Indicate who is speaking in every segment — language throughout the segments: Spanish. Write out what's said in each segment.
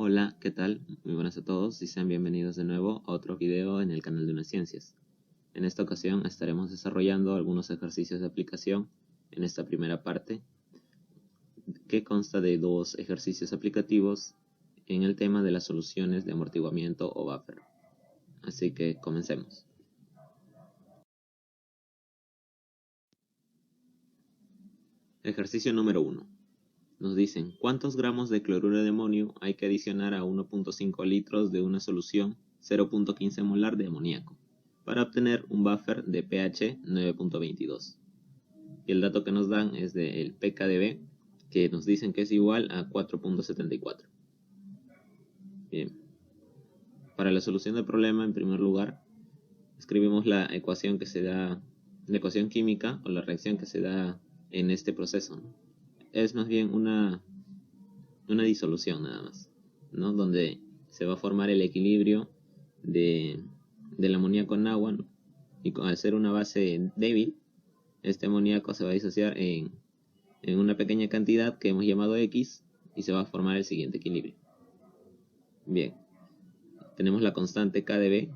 Speaker 1: Hola, ¿qué tal? Muy buenas a todos y sean bienvenidos de nuevo a otro video en el canal de Unaciencias. En esta ocasión estaremos desarrollando algunos ejercicios de aplicación en esta primera parte, que consta de dos ejercicios aplicativos en el tema de las soluciones de amortiguamiento o buffer. Así que comencemos. Ejercicio número 1. Nos dicen cuántos gramos de cloruro de amonio hay que adicionar a 1.5 litros de una solución 0.15 molar de amoníaco para obtener un buffer de pH 9.22. Y el dato que nos dan es del pKdB, que nos dicen que es igual a 4.74. Bien. Para la solución del problema, en primer lugar, escribimos la ecuación que se da, la ecuación química o la reacción que se da en este proceso, ¿no? Es más bien una disolución nada más, ¿no? Donde se va a formar el equilibrio del amoníaco con agua, ¿no? Y al ser una base débil, este amoníaco se va a disociar en una pequeña cantidad que hemos llamado X y se va a formar el siguiente equilibrio. Bien, tenemos la constante KdB,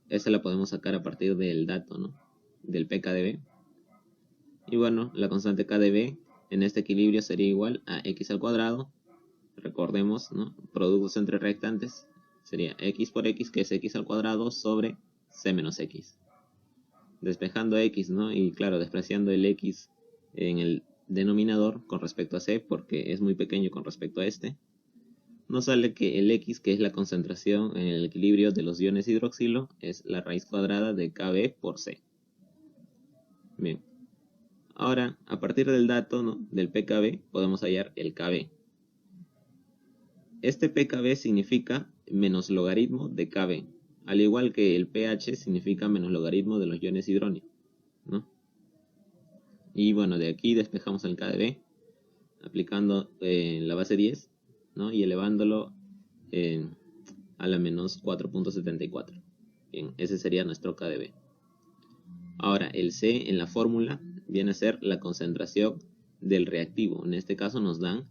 Speaker 1: esa la podemos sacar a partir del dato, ¿no? Del pKdB. Y bueno, la constante KdB en este equilibrio sería igual a X al cuadrado. Recordemos, ¿no? Productos entre reactantes sería X por X, que es X al cuadrado, sobre C menos X. Despejando X, ¿no? Y claro, despreciando el X en el denominador con respecto a C, porque es muy pequeño con respecto a este, nos sale que el X, que es la concentración en el equilibrio de los iones hidroxilo, es la raíz cuadrada de Kb por C. Bien. Ahora, a partir del dato, ¿no? del pKb, podemos hallar el Kb. Este pKb significa menos logaritmo de Kb, al igual que el pH significa menos logaritmo de los iones hidróneo, ¿no? Y bueno, de aquí despejamos el KdB aplicando la base 10, ¿no? Y elevándolo a la menos 4.74. Bien, ese sería nuestro KdB. Ahora, el C en la fórmula viene a ser la concentración del reactivo. En este caso nos dan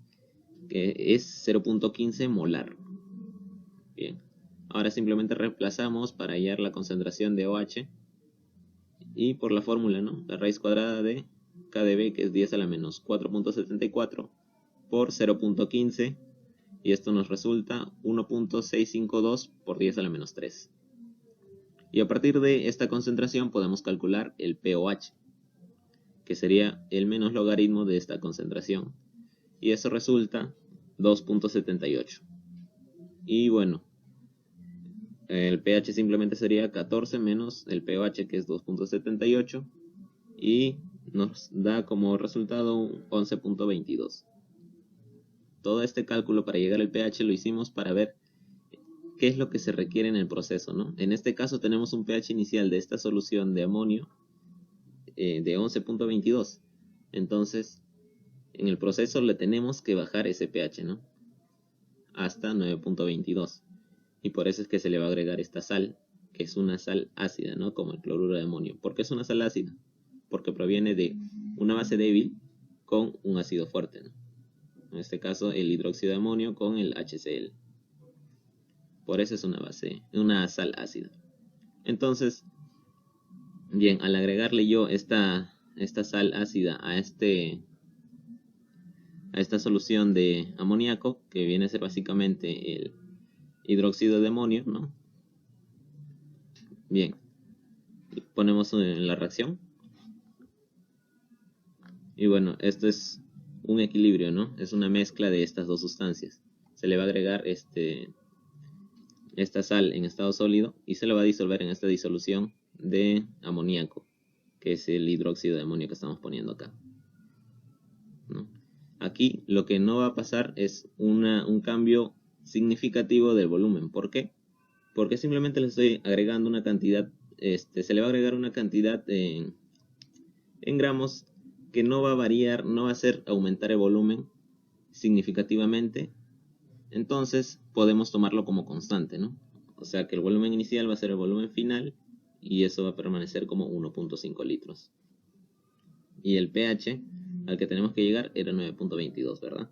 Speaker 1: que es 0.15 molar. Bien, ahora simplemente reemplazamos para hallar la concentración de OH y por la fórmula, ¿no? La raíz cuadrada de KdB, que es 10 a la menos 4.74 por 0.15, y esto nos resulta 1.652 por 10 a la menos 3. Y a partir de esta concentración podemos calcular el pOH, que sería el menos logaritmo de esta concentración, y eso resulta 2.78. Y bueno, el pH simplemente sería 14 menos el pOH, que es 2.78, y nos da como resultado 11.22. Todo este cálculo para llegar al pH lo hicimos para ver qué es lo que se requiere en el proceso, ¿no? En este caso tenemos un pH inicial de esta solución de amonio de 11.22. Entonces, en el proceso le tenemos que bajar ese pH, ¿no? Hasta 9.22. Y por eso es que se le va a agregar esta sal, que es una sal ácida, ¿no? Como el cloruro de amonio. ¿Por qué es una sal ácida? Porque proviene de una base débil con un ácido fuerte, ¿no? En este caso el hidróxido de amonio con el HCl. Por eso es una sal ácida. Entonces, bien, al agregarle yo esta sal ácida a esta solución de amoníaco, que viene a ser básicamente el hidróxido de amonio, ¿no? Bien, ponemos en la reacción. Y bueno, esto es un equilibrio, ¿no? Es una mezcla de estas dos sustancias. Se le va a agregar esta sal en estado sólido y se le va a disolver en esta disolución de amoníaco, que es el hidróxido de amonio que estamos poniendo acá, ¿no? Aquí lo que no va a pasar es un cambio significativo del volumen. ¿Por qué? Porque simplemente le estoy agregando una cantidad, se le va a agregar una cantidad en gramos que no va a variar, no va a hacer aumentar el volumen significativamente. Entonces podemos tomarlo como constante, ¿no? O sea que el volumen inicial va a ser el volumen final y eso va a permanecer como 1.5 litros. Y el pH al que tenemos que llegar era 9.22, ¿verdad?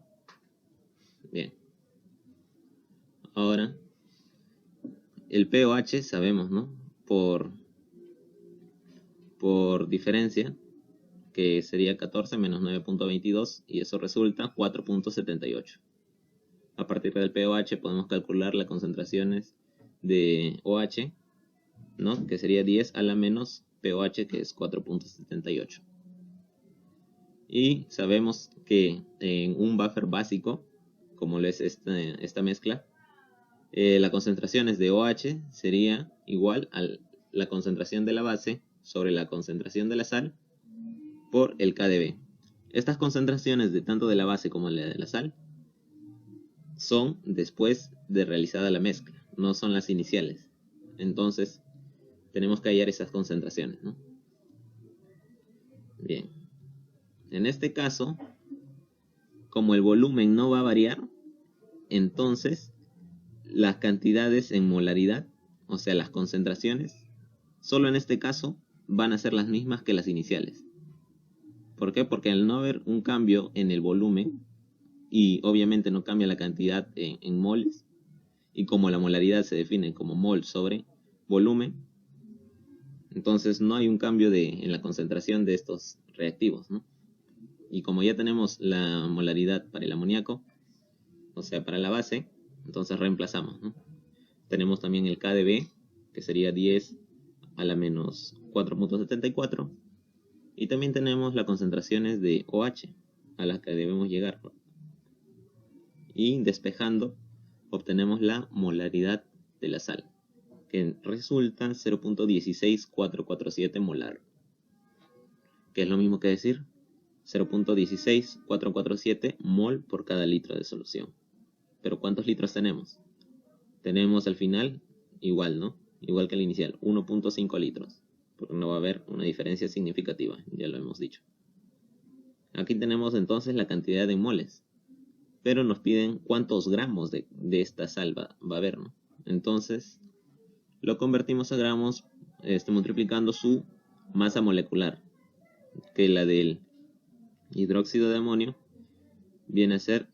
Speaker 1: Bien. Ahora, el pOH sabemos, ¿no? Por diferencia, que sería 14 menos 9.22 y eso resulta 4.78. A partir del pOH podemos calcular las concentraciones de OH, ¿no? Que sería 10 a la menos pOH, que es 4.78. Y sabemos que en un buffer básico, como lo es esta mezcla, la concentración de OH sería igual a la concentración de la base sobre la concentración de la sal por el KdB. Estas concentraciones de tanto de la base como de la sal son después de realizada la mezcla, no son las iniciales. Entonces tenemos que hallar esas concentraciones, ¿no? Bien, en este caso, como el volumen no va a variar, entonces las cantidades en molaridad, o sea las concentraciones, solo en este caso van a ser las mismas que las iniciales. ¿Por qué? Porque al no haber un cambio en el volumen, y obviamente no cambia la cantidad en moles, y como la molaridad se define como mol sobre volumen, entonces no hay un cambio en la concentración de estos reactivos, ¿no? Y como ya tenemos la molaridad para el amoníaco, o sea para la base, entonces reemplazamos, ¿no? Tenemos también el KdB, que sería 10 a la menos 4.74, y también tenemos las concentraciones de OH a las que debemos llegar, y despejando obtenemos la molaridad de la sal, que resulta 0.16447 molar, que es lo mismo que decir 0.16447 mol por cada litro de solución. Pero ¿cuántos litros tenemos? Tenemos al final igual, ¿no? Igual que el inicial, 1.5 litros, porque no va a haber una diferencia significativa, ya lo hemos dicho. Aquí tenemos entonces la cantidad de moles, pero nos piden cuántos gramos de esta sal va a haber, ¿no? Entonces lo convertimos a gramos multiplicando su masa molecular, que la del hidróxido de amonio viene a ser,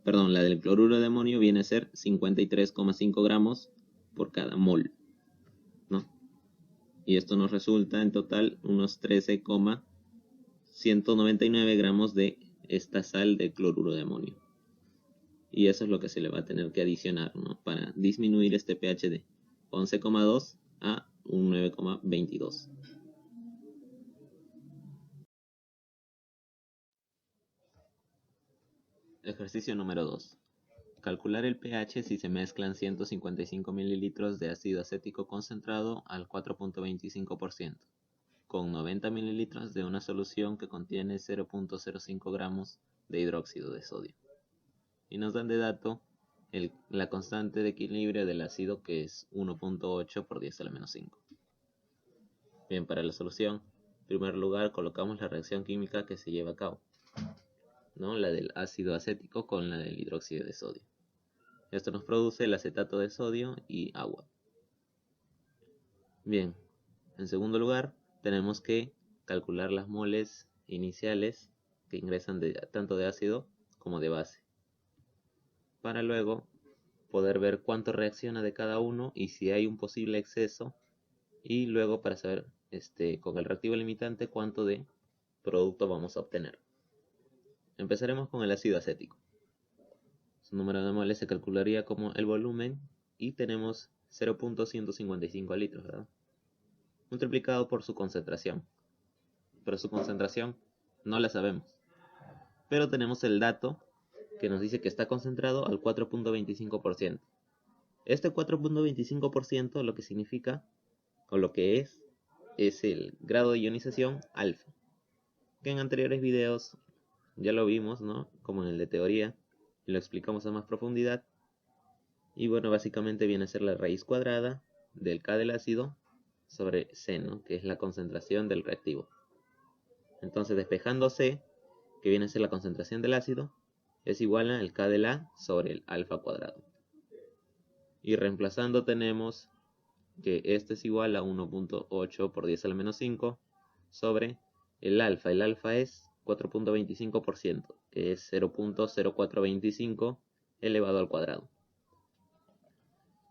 Speaker 1: perdón, la del cloruro de amonio viene a ser 53,5 gramos por cada mol, ¿no? Y esto nos resulta en total unos 13,199 gramos de esta sal de cloruro de amonio. Y eso es lo que se le va a tener que adicionar, ¿no? Para disminuir este pH de 11,2 a un 9,22. Ejercicio número 2. Calcular el pH si se mezclan 155 mililitros de ácido acético concentrado al 4.25% con 90 mililitros de una solución que contiene 0.05 gramos de hidróxido de sodio. Y nos dan de dato la constante de equilibrio del ácido, que es 1.8 por 10 a la menos 5. Bien, para la solución, en primer lugar colocamos la reacción química que se lleva a cabo, ¿no? La del ácido acético con la del hidróxido de sodio. Esto nos produce el acetato de sodio y agua. Bien, en segundo lugar, tenemos que calcular las moles iniciales que ingresan tanto de ácido como de base, para luego poder ver cuánto reacciona de cada uno y si hay un posible exceso, y luego para saber con el reactivo limitante cuánto de producto vamos a obtener. Empezaremos con el ácido acético. Su número de moles se calcularía como el volumen y tenemos 0.155 litros, ¿verdad? Multiplicado por su concentración. Pero su concentración no la sabemos. Pero tenemos el dato que nos dice que está concentrado al 4.25%. Este 4.25% lo que significa, o lo que es el grado de ionización alfa, que en anteriores videos ya lo vimos, ¿no? Como en el de teoría, y lo explicamos a más profundidad. Y bueno, básicamente viene a ser la raíz cuadrada del K del ácido sobre C, ¿no? Que es la concentración del reactivo. Entonces, despejando C, que viene a ser la concentración del ácido, es igual al K de la sobre el alfa cuadrado. Y reemplazando tenemos que este es igual a 1.8 por 10 a la menos 5 sobre el alfa. El alfa es 4.25%, que es 0.0425 elevado al cuadrado.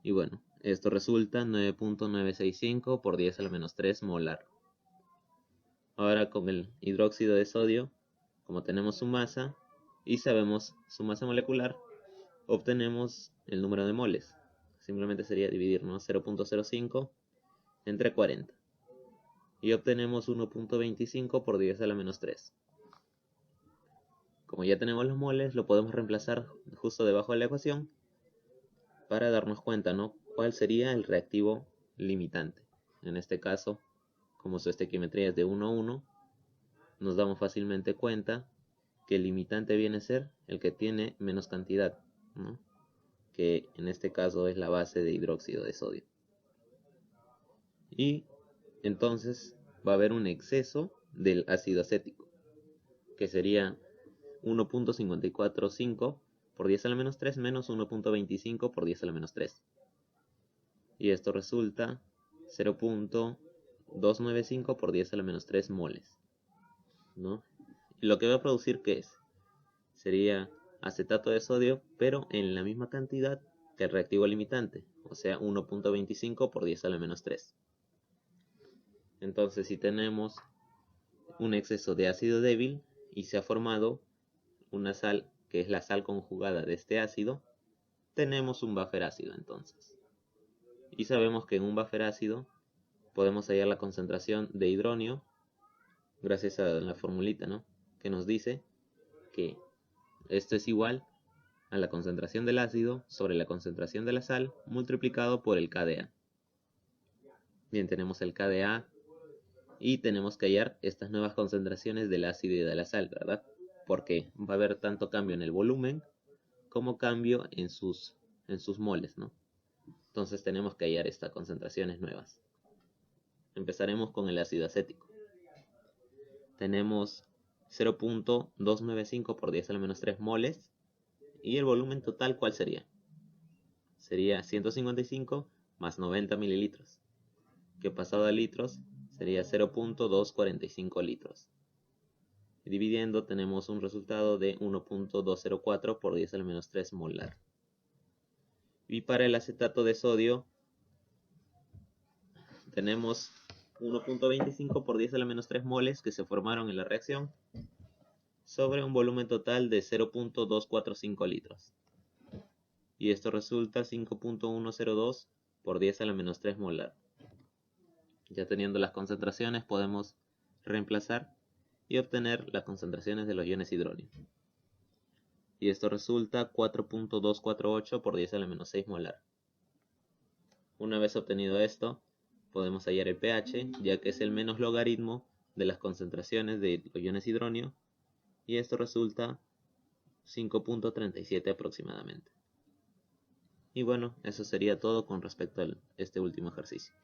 Speaker 1: Y bueno, esto resulta 9.965 por 10 a la menos 3 molar. Ahora con el hidróxido de sodio, como tenemos su masa y sabemos su masa molecular, obtenemos el número de moles. Simplemente sería dividir, ¿no? 0.05 entre 40. Y obtenemos 1.25 por 10 a la menos 3. Como ya tenemos los moles, lo podemos reemplazar justo debajo de la ecuación para darnos cuenta, ¿no? ¿Cuál sería el reactivo limitante? En este caso, como su estequiometría es de 1 a 1, nos damos fácilmente cuenta que el limitante viene a ser el que tiene menos cantidad, ¿no? Que en este caso es la base de hidróxido de sodio. Y entonces va a haber un exceso del ácido acético, que sería 1.545 por 10 a la menos 3 menos 1.25 por 10 a la menos 3. Y esto resulta 0.295 por 10 a la menos 3 moles, ¿no? Y lo que va a producir, ¿qué es? Sería acetato de sodio, pero en la misma cantidad que el reactivo limitante, o sea 1.25 por 10 a la menos 3. Entonces, si tenemos un exceso de ácido débil y se ha formado una sal que es la sal conjugada de este ácido, tenemos un buffer ácido entonces. Y sabemos que en un buffer ácido podemos hallar la concentración de hidronio gracias a la formulita, ¿no? Que nos dice que esto es igual a la concentración del ácido sobre la concentración de la sal multiplicado por el KDA. Bien, tenemos el KDA y tenemos que hallar estas nuevas concentraciones del ácido y de la sal, ¿verdad? Porque va a haber tanto cambio en el volumen como cambio en sus moles, ¿no? Entonces tenemos que hallar estas concentraciones nuevas. Empezaremos con el ácido acético. Tenemos 0.295 por 10 a la menos 3 moles. ¿Y el volumen total cuál sería? Sería 155 más 90 mililitros, que pasado a litros sería 0.245 litros. Y dividiendo tenemos un resultado de 1.204 por 10 a la menos 3 molar. Y para el acetato de sodio tenemos 1.25 por 10 a la menos 3 moles que se formaron en la reacción sobre un volumen total de 0.245 litros. Y esto resulta 5.102 por 10 a la menos 3 molar. Ya teniendo las concentraciones podemos reemplazar y obtener las concentraciones de los iones hidróneo. Y esto resulta 4.248 por 10 a la menos 6 molar. Una vez obtenido esto, podemos hallar el pH, ya que es el menos logaritmo de las concentraciones de los iones hidróneo, y esto resulta 5.37 aproximadamente. Y bueno, eso sería todo con respecto a este último ejercicio.